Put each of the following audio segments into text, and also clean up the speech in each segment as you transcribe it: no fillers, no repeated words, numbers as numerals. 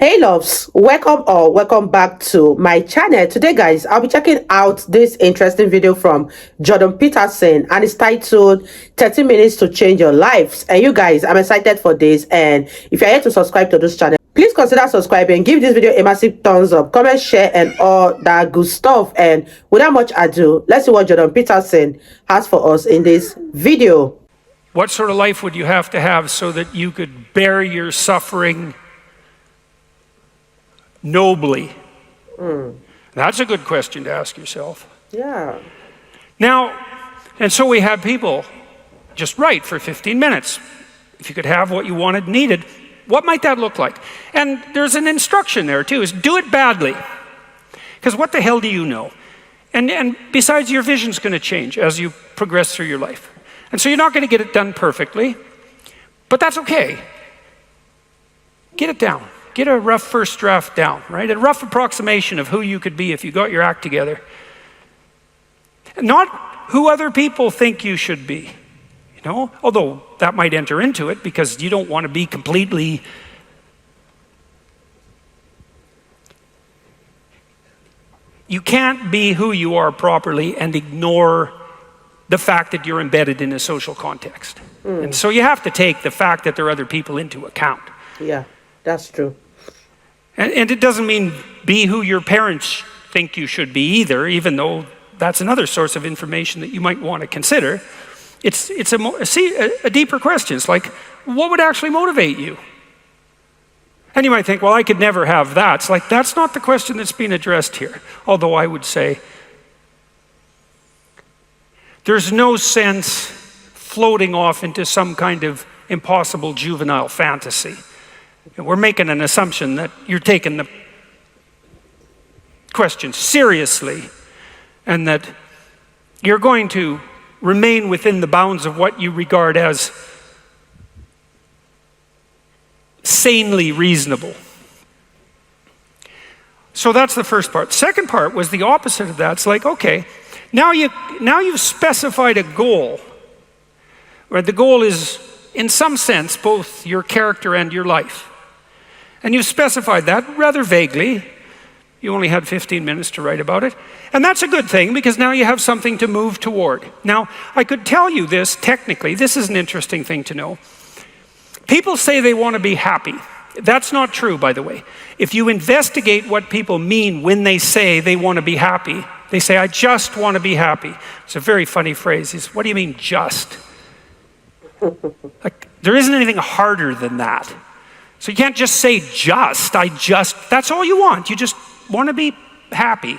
Hey loves, welcome or welcome back to my channel. Today guys, I'll be checking out this interesting video from Peterson, and it's titled 30 minutes to change your lives. And you guys, I'm excited for this, and if you're yet to subscribe to this channel, please consider subscribing, give this video a massive thumbs up, comment, share, and all that good stuff. And without much ado, let's see what Peterson has for us in this video. What sort of life would you have to have so that you could bear your suffering nobly? That's a good question to ask yourself. Yeah. Now, and so we have people just write for 15 minutes. If you could have what you wanted, needed, what might that look like? And there's an instruction there too, is do it badly. Because what the hell do you know? And besides, your vision's going to change as you progress through your life. And so you're not going to get it done perfectly, but that's okay. Get it down. Get a rough first draft down, right? A rough approximation of who you could be if you got your act together. Not who other people think you should be, you know? Although that might enter into it because you don't want to be completely... You can't be who you are properly and ignore the fact that you're embedded in a social context. And so you have to take the fact that there are other people into account. Yeah, that's true. And it doesn't mean be who your parents think you should be either, even though that's another source of information that you might want to consider. It's a deeper question. It's like, what would actually motivate you? And you might think, well, I could never have that. It's like, that's not the question that's being addressed here. Although I would say, there's no sense floating off into some kind of impossible juvenile fantasy. And we're making an assumption that you're taking the question seriously and that you're going to remain within the bounds of what you regard as sanely reasonable. So that's the first part. Second part was the opposite of that. It's like, okay, now you've specified a goal, where the goal is, in some sense, both your character and your life. And you've specified that rather vaguely. You only had 15 minutes to write about it. And that's a good thing, because now you have something to move toward. Now, I could tell you this technically. This is an interesting thing to know. People say they want to be happy. That's not true, by the way. If you investigate what people mean when they say they want to be happy, they say, I just want to be happy. It's a very funny phrase. It's, what do you mean, just? Like, there isn't anything harder than that. So you can't just say just, that's all you want. You just want to be happy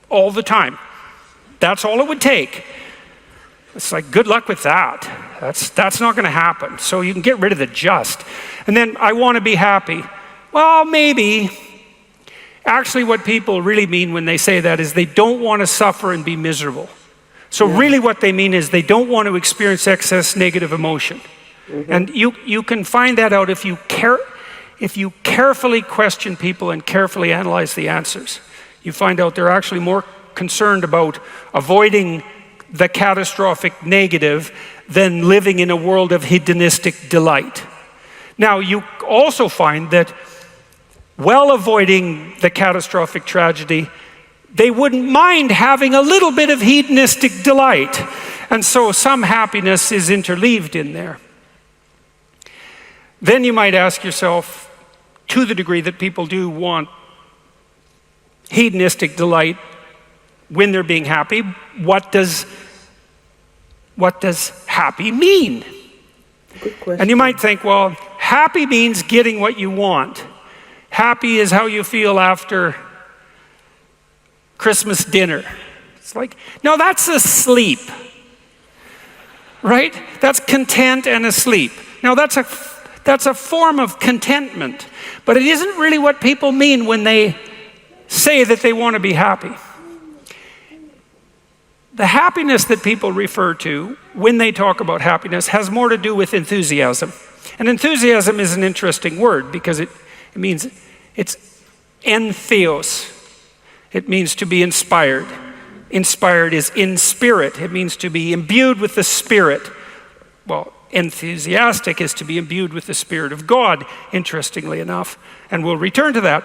all the time. That's all it would take. It's like, good luck with that. That's not going to happen. So you can get rid of the just. And then, I want to be happy. Well, maybe. Actually, what people really mean when they say that is they don't want to suffer and be miserable. So really what they mean is they don't want to experience excess negative emotion. And you can find that out if you carefully question people and carefully analyze the answers. You find out they're actually more concerned about avoiding the catastrophic negative than living in a world of hedonistic delight. Now, you also find that while avoiding the catastrophic tragedy, they wouldn't mind having a little bit of hedonistic delight. And so some happiness is interleaved in there. Then you might ask yourself, to the degree that people do want hedonistic delight when they're being happy, what does happy mean? Good question. And you might think, well, happy means getting what you want. Happy is how you feel after Christmas dinner. It's like, no, that's asleep, right? That's content and asleep. Now that's a form of contentment, but it isn't really what people mean when they say that they want to be happy. The happiness that people refer to when they talk about happiness has more to do with enthusiasm. And enthusiasm is an interesting word because it means, it's entheos. It means to be inspired. Inspired is in spirit. It means to be imbued with the spirit. Well, Enthusiastic is to be imbued with the Spirit of God, interestingly enough. And we'll return to that.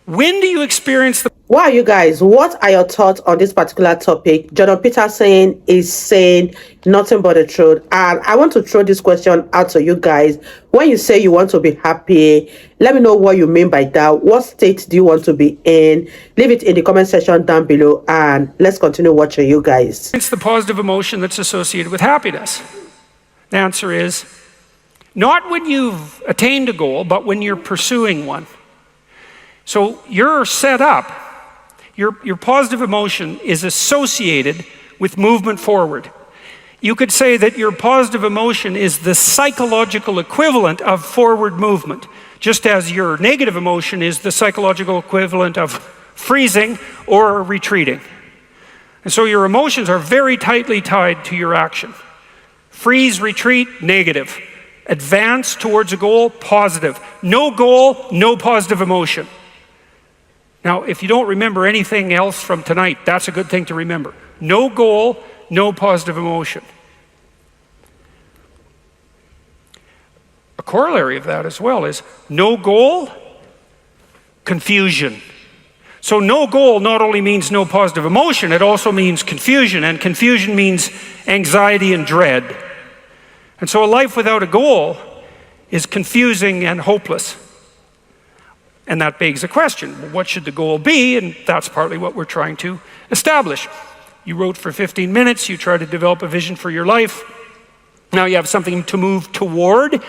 When do you experience the... Wow, you guys, what are your thoughts on this particular topic? Jordan Peterson is saying nothing but the truth. And I want to throw this question out to you guys. When you say you want to be happy, let me know what you mean by that. What state do you want to be in? Leave it in the comment section down below, and let's continue watching, you guys. It's the positive emotion that's associated with happiness. The answer is not when you've attained a goal, but when you're pursuing one. So you're set up. Your positive emotion is associated with movement forward. You could say that your positive emotion is the psychological equivalent of forward movement, just as your negative emotion is the psychological equivalent of freezing or retreating. And so your emotions are very tightly tied to your action. Freeze, retreat, negative. Advance towards a goal, positive. No goal, no positive emotion. Now, if you don't remember anything else from tonight, that's a good thing to remember. No goal, no positive emotion. A corollary of that as well is no goal, confusion. So no goal not only means no positive emotion, it also means confusion, and confusion means anxiety and dread. And so a life without a goal is confusing and hopeless. And that begs a question, what should the goal be? And that's partly what we're trying to establish. You wrote for 15 minutes, you try to develop a vision for your life. Now you have something to move toward.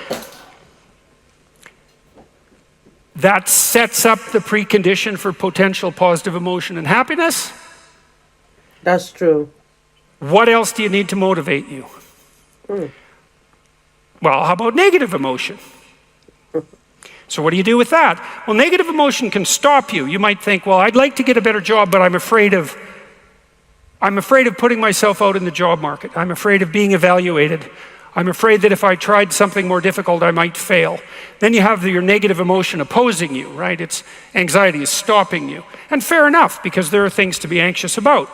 That sets up the precondition for potential positive emotion and happiness. That's true. What else do you need to motivate you? Well, how about negative emotion? So what do you do with that? Well, negative emotion can stop you. You might think, well, I'd like to get a better job, but I'm afraid of putting myself out in the job market. I'm afraid of being evaluated. I'm afraid that if I tried something more difficult, I might fail. Then you have your negative emotion opposing you, right? It's anxiety is stopping you. And fair enough, because there are things to be anxious about.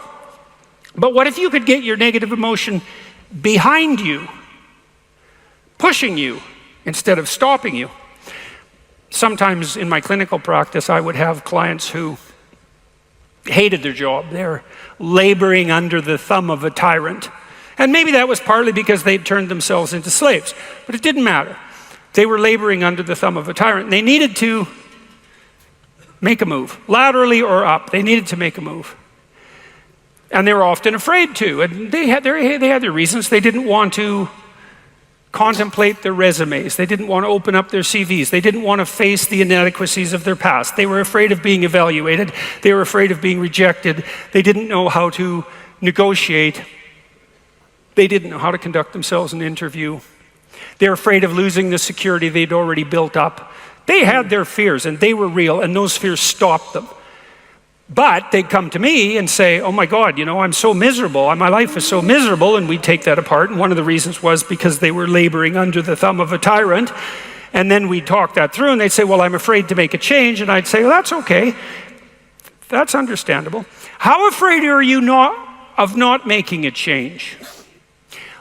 But what if you could get your negative emotion behind you, pushing you instead of stopping you? Sometimes in my clinical practice, I would have clients who hated their job. They're laboring under the thumb of a tyrant. And maybe that was partly because they'd turned themselves into slaves. But it didn't matter. They were laboring under the thumb of a tyrant. They needed to make a move, laterally or up. They needed to make a move. And they were often afraid to. And they had their reasons. They didn't want to contemplate their resumes. They didn't want to open up their CVs. They didn't want to face the inadequacies of their past. They were afraid of being evaluated. They were afraid of being rejected. They didn't know how to negotiate. They didn't know how to conduct themselves in an interview. They were afraid of losing the security they'd already built up. They had their fears, and they were real, and those fears stopped them. But they'd come to me and say, oh my God, I'm so miserable. My life is so miserable. And we'd take that apart. And one of the reasons was because they were laboring under the thumb of a tyrant. And then we'd talk that through, and they'd say, well, I'm afraid to make a change. And I'd say, well, that's okay. That's understandable. How afraid are you of not making a change?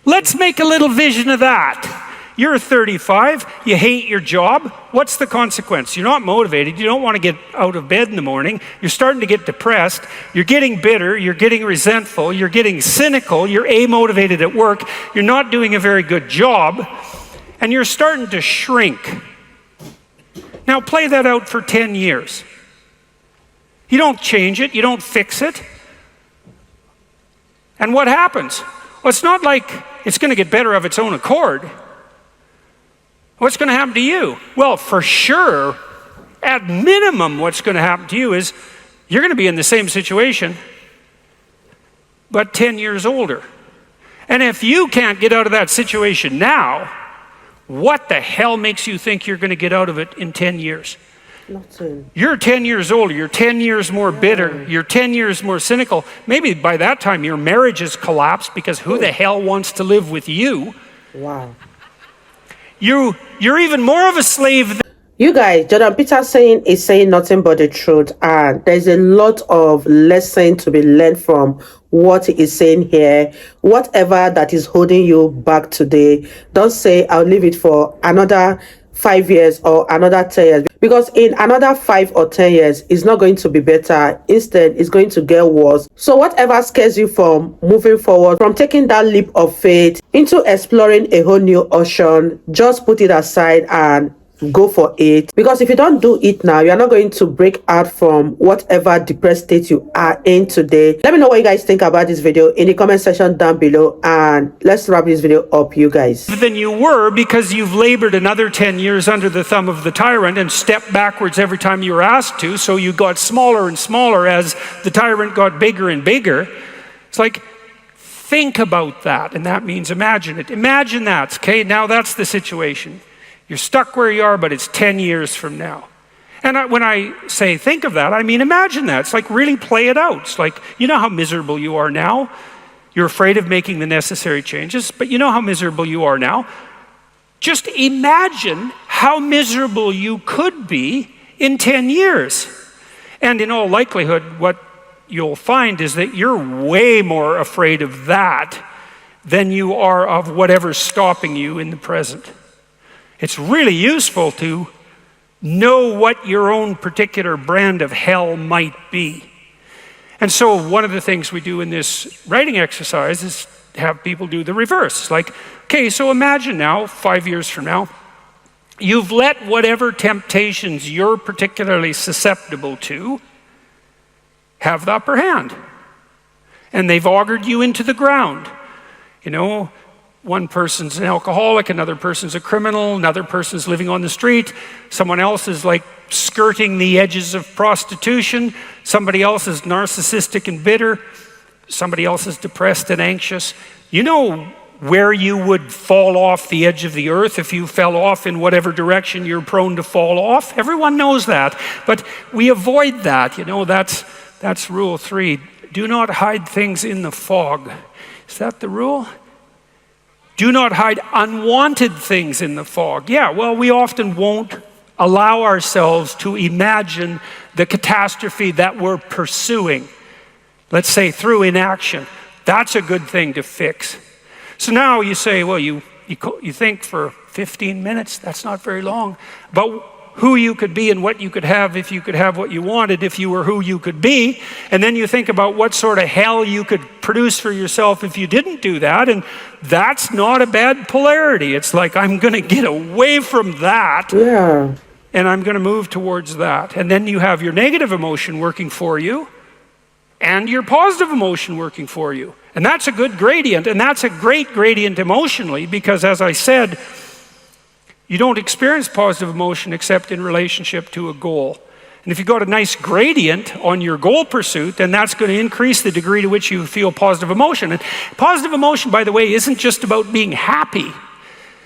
Let's make a little vision of that. You're 35, you hate your job. What's the consequence? You're not motivated, you don't want to get out of bed in the morning, you're starting to get depressed, you're getting bitter, you're getting resentful, you're getting cynical, you're amotivated at work, you're not doing a very good job, and you're starting to shrink. Now play that out for 10 years. You don't change it, you don't fix it. And what happens? Well, it's not like it's going to get better of its own accord. What's going to happen to you? Well, for sure, at minimum, what's going to happen to you is you're going to be in the same situation, but 10 years older. And if you can't get out of that situation now, what the hell makes you think you're going to get out of it in 10 years? Nothing. You're 10 years older, you're 10 years more bitter, you're 10 years more cynical. Maybe by that time your marriage has collapsed because who the hell wants to live with you? Wow. You're even more of a slave You guys, Jordan Peterson is saying nothing but the truth, and there's a lot of lesson to be learned from what he is saying here. Whatever that is holding you back today, don't say, I'll leave it for another 5 years or another 10 years, because in another 5 or 10 years it's not going to be better. Instead, it's going to get worse. So whatever scares you from moving forward, from taking that leap of faith into exploring a whole new ocean, just put it aside and go for it, because if you don't do it now, you're not going to break out from whatever depressed state you are in today. Let me know what you guys think about this video in the comment section down below, and let's wrap this video up, you guys. Than you were, because you've labored another 10 years under the thumb of the tyrant and stepped backwards every time you were asked to, so you got smaller and smaller as the tyrant got bigger and bigger. It's like, think about that, and that means imagine it. Imagine that, okay? Now that's the situation. You're stuck where you are, but it's 10 years from now. And when I say think of that, I mean imagine that. It's like really play it out. It's like, you know how miserable you are now? You're afraid of making the necessary changes, but you know how miserable you are now. Just imagine how miserable you could be in 10 years. And in all likelihood, what you'll find is that you're way more afraid of that than you are of whatever's stopping you in the present. It's really useful to know what your own particular brand of hell might be. And so one of the things we do in this writing exercise is have people do the reverse. It's like, okay, so imagine now, 5 years from now, you've let whatever temptations you're particularly susceptible to have the upper hand. And they've augured you into the ground. You know, one person's an alcoholic, another person's a criminal, another person's living on the street, someone else is like skirting the edges of prostitution, somebody else is narcissistic and bitter, somebody else is depressed and anxious. You know where you would fall off the edge of the earth if you fell off in whatever direction you're prone to fall off. Everyone knows that, but we avoid that. You know, that's rule 3. Do not hide things in the fog. Is that the rule? Do not hide unwanted things in the fog. Yeah, well, we often won't allow ourselves to imagine the catastrophe that we're pursuing, let's say through inaction. That's a good thing to fix. So now you say, well, you think for 15 minutes, that's not very long, about who you could be and what you could have if you could have what you wanted, if you were who you could be. And then you think about what sort of hell you could produce for yourself if you didn't do that. And that's not a bad polarity. It's like, I'm going to get away from that. Yeah. And I'm going to move towards that. And then you have your negative emotion working for you and your positive emotion working for you. And that's a good gradient. And that's a great gradient emotionally, because as I said, you don't experience positive emotion except in relationship to a goal. And if you've got a nice gradient on your goal pursuit, then that's going to increase the degree to which you feel positive emotion. And positive emotion, by the way, isn't just about being happy.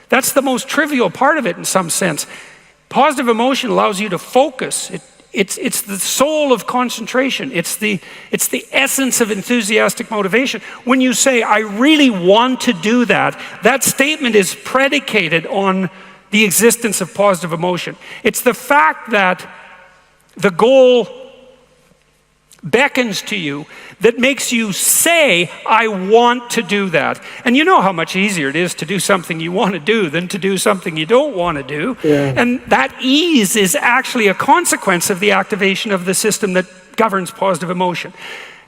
That's the most trivial part of it in some sense. Positive emotion allows you to focus. It's the soul of concentration. It's the essence of enthusiastic motivation. When you say, I really want to do that, that statement is predicated on the existence of positive emotion. It's the fact that the goal beckons to you that makes you say, I want to do that. And you know how much easier it is to do something you want to do than to do something you don't want to do. Yeah. And that ease is actually a consequence of the activation of the system that governs positive emotion.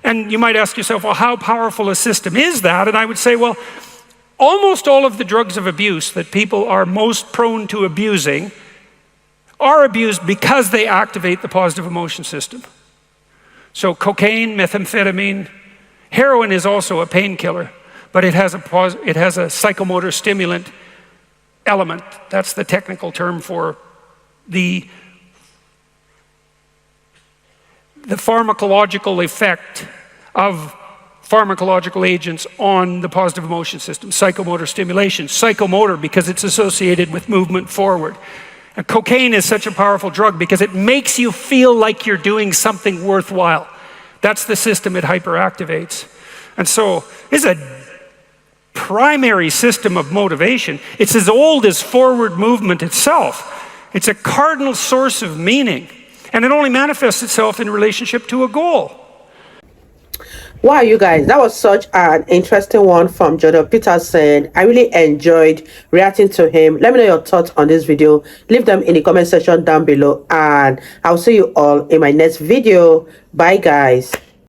And you might ask yourself, well, how powerful a system is that? And I would say, well, almost all of the drugs of abuse that people are most prone to abusing are abused because they activate the positive emotion system. So cocaine, methamphetamine, heroin is also a painkiller, but it has a psychomotor stimulant element. That's the technical term for the pharmacological effect of pharmacological agents on the positive emotion system. Psychomotor stimulation. Psychomotor because it's associated with movement forward. And cocaine is such a powerful drug because it makes you feel like you're doing something worthwhile. That's the system it hyperactivates. And so it's a primary system of motivation. It's as old as forward movement itself. It's a cardinal source of meaning, and it only manifests itself in relationship to a goal. Wow, you guys, that was such an interesting one from Jordan Peterson. I really enjoyed reacting to him. Let me know your thoughts on this video. Leave them in the comment section down below, and I'll see you all in my next video. Bye, guys.